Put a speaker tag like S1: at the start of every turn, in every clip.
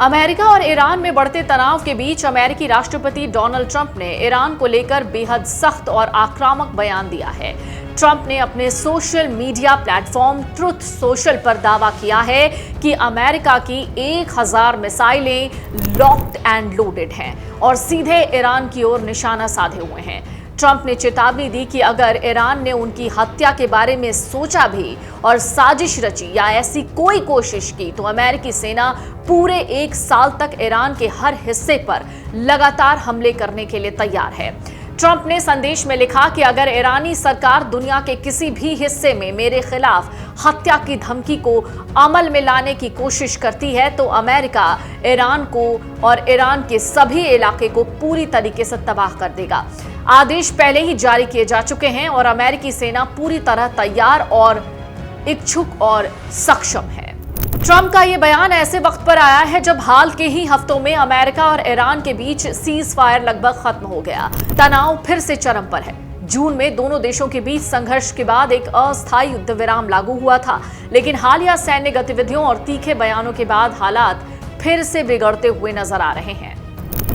S1: America और Iran में बढ़ते तनाव के बीच अमेरिकी राष्ट्रपति डोनाल्ड ट्रंप ने ईरान को लेकर बेहद सख्त और आक्रामक बयान दिया है। ट्रंप ने अपने social media platform truth social पर दावा किया है कि अमेरिका की 1000 मिसाइलें लॉक्ड एंड लोडेड हैं और सीधे ईरान की ओर निशाना साधे हुए हैं। ट्रंप ने चेतावनी दी कि अगर ईरान ने उनकी हत्या के बारे में सोचा भी और साजिश रची या ऐसी कोई कोशिश की तो अमेरिकी सेना पूरे 1 साल तक ईरान के हर हिस्से पर लगातार हमले करने के लिए तैयार है। ट्रंप ने संदेश में लिखा कि अगर ईरानी सरकार दुनिया के किसी भी हिस्से में मेरे खिलाफ हत्या की धमकी को अमल में लाने की कोशिश करती है तो अमेरिका ईरान को और ईरान के सभी इलाके को पूरी तरीके से तबाह कर देगा। आदेश पहले ही जारी किए जा चुके हैं और अमेरिकी सेना पूरी तरह तैयार और इच्छुक और सक्षम है। ट्रंप का यह बयान ऐसे वक्त पर आया है जब हाल के ही हफ्तों में अमेरिका और ईरान के बीच सीज फायर लगभग खत्म हो गया। तनाव फिर से चरम पर है। जून में दोनों देशों के बीच संघर्ष के बाद एक अस्थायी युद्ध विराम लागू हुआ था, लेकिन हालिया सैन्य गतिविधियों और तीखे बयानों के बाद हालात फिर से बिगड़ते हुए नजर आ रहे हैं।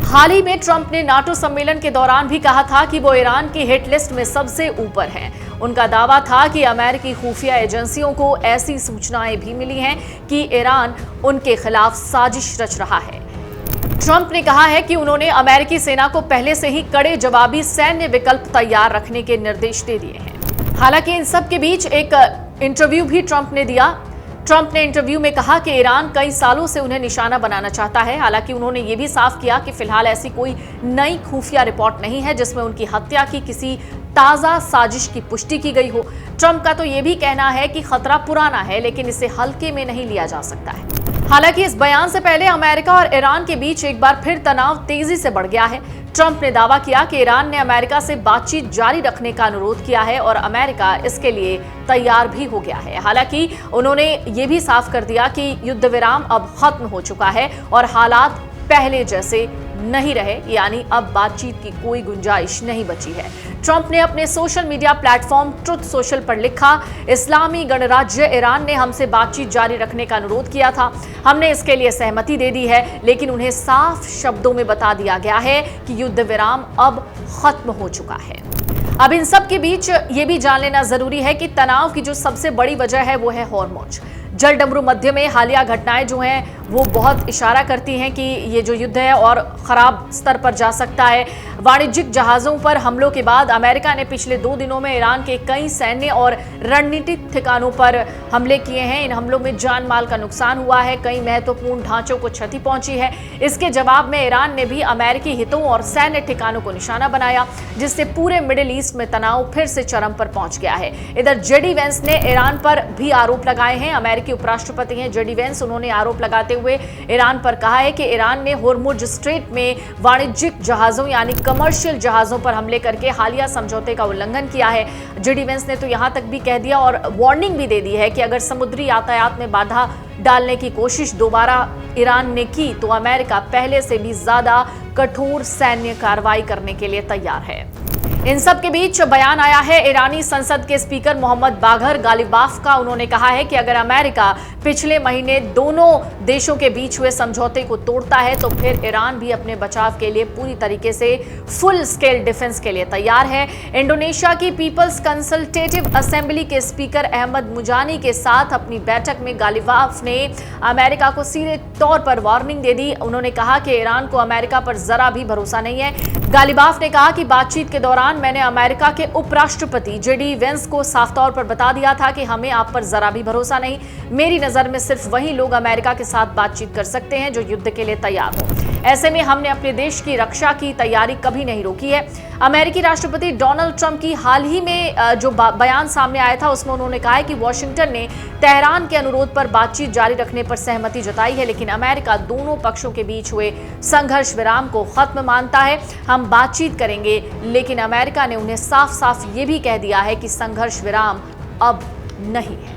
S1: हाल ही में ट्रंप ने नाटो सम्मेलन के दौरान भी कहा था कि वो ईरान की हिट लिस्ट में सबसे ऊपर हैं। उनका दावा था कि अमेरिकी खुफिया एजेंसियों को ऐसी सूचनाएं भी मिली हैं कि ईरान उनके खिलाफ साजिश रच रहा है। ट्रंप ने कहा है कि उन्होंने अमेरिकी सेना को पहले से ही कड़े जवाबी सैन्य विकल्प तैयार रखने के निर्देश दे दिए हैं। हालांकि इन सब के बीच एक इंटरव्यू भी ट्रंप ने दिया। ट्रंप ने इंटरव्यू में कहा कि ईरान कई सालों से उन्हें निशाना बनाना चाहता है। हालांकि उन्होंने ये भी साफ किया कि फिलहाल ऐसी कोई नई खुफिया रिपोर्ट नहीं है जिसमें उनकी हत्या की किसी ताजा साजिश की पुष्टि की गई हो। ट्रंप का तो ये भी कहना है कि खतरा पुराना है लेकिन इसे हल्के में नहीं लिया जा सकता है। हालांकि इस बयान से पहले अमेरिका और ईरान के बीच एक बार फिर तनाव तेजी से बढ़ गया है। ट्रंप ने दावा किया कि ईरान ने अमेरिका से बातचीत जारी रखने का अनुरोध किया है और अमेरिका इसके लिए तैयार भी हो गया है। हालांकि उन्होंने ये भी साफ कर दिया कि युद्ध विराम अब खत्म हो चुका है और हालात पहले जैसे नहीं रहे, यानी अब बातचीत की कोई गुंजाइश नहीं बची है। ट्रंप ने अपने social media platform truth social पर लिखा, इस्लामी गणराज्य ईरान ने हमसे बातचीत जारी रखने का अनुरोध किया था। हमने इसके लिए सहमति दे दी है, लेकिन उन्हें साफ शब्दों में बता दिया गया है कि युद्ध विराम अब खत्म हो चुका है। अब इन सब के बीच ये भी जान लेना जरूरी है कि तनाव की जो सबसे बड़ी वजह है वो है हॉर्मुज जल डमरू मध्य में हालिया घटनाएं जो हैं वो बहुत इशारा करती हैं कि ये जो युद्ध है और खराब स्तर पर जा सकता है। वाणिज्यिक जहाज़ों पर हमलों के बाद अमेरिका ने पिछले 2 दिनों में ईरान के कई सैन्य और रणनीतिक ठिकानों पर हमले किए हैं। इन हमलों में जान माल का नुकसान हुआ है, कई महत्वपूर्ण ढांचों को क्षति पहुंची है। इसके जवाब में ईरान ने भी अमेरिकी हितों और सैन्य ठिकानों को निशाना बनाया, जिससे पूरे मिडिल ईस्ट में तनाव फिर से चरम पर पहुंच गया है। इधर जेडी वेंस ने ईरान पर भी आरोप लगाए हैं। अमेरिकी उपराष्ट्रपति हैं जेडी वेंस, उन्होंने आरोप लगाते हुए ईरान पर कहा है कि ईरान ने होर्मुज स्ट्रेट में वाणिज्यिक जहाजों यानी कमर्शियल जहाजों पर हमले करके हालिया समझौते का उल्लंघन किया है। जेडी वेंस ने तो यहां तक भी कह दिया और वार्निंग भी दे दी है कि अगर समुद्री यातायात में बाधा डालने की कोशिश दोबारा ईरान ने की तो अमेरिका पहले से भी ज्यादा कठोर सैन्य कार्रवाई करने के लिए तैयार है। इन सब के बीच बयान आया है ईरानी संसद के स्पीकर मोहम्मद बागर गालिबाफ का। उन्होंने कहा है कि अगर अमेरिका पिछले महीने दोनों देशों के बीच हुए समझौते को तोड़ता है तो फिर ईरान भी अपने बचाव के लिए पूरी तरीके से फुल स्केल डिफेंस के लिए तैयार है। इंडोनेशिया की पीपल्स कंसल्टेटिव असेंबली के स्पीकर अहमद मुजानी के साथ अपनी बैठक में गालिबाफ ने अमेरिका को सीधे तौर पर वार्निंग दे दी। उन्होंने कहा कि ईरान को अमेरिका पर जरा भी भरोसा नहीं है। गालिबाफ ने कहा कि बातचीत के दौरान मैंने अमेरिका के उपराष्ट्रपति जेडी वेंस को साफ तौर पर बता दिया था कि हमें आप पर जरा भी भरोसा नहीं। मेरी नजर में सिर्फ वही लोग अमेरिका के साथ बातचीत कर सकते हैं जो युद्ध के लिए तैयार हो। ऐसे में हमने अपने देश की रक्षा की तैयारी कभी नहीं रोकी है। अमेरिकी राष्ट्रपति डोनाल्ड ट्रंप की हाल ही में जो बयान सामने आया था उसमें उन्होंने कहा है कि वॉशिंगटन ने तेहरान के अनुरोध पर बातचीत जारी रखने पर सहमति जताई है, लेकिन अमेरिका दोनों पक्षों के बीच हुए संघर्ष विराम को खत्म मानता है। हम बातचीत करेंगे, लेकिन अमेरिका ने उन्हें साफ साफ ये भी कह दिया है कि संघर्ष विराम अब नहीं है।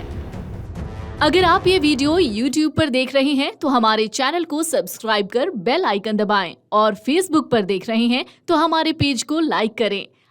S2: अगर आप ये वीडियो YouTube पर देख रहे हैं तो हमारे चैनल को सब्सक्राइब कर बेल आइकन दबाएं और Facebook पर देख रहे हैं तो हमारे पेज को लाइक करें।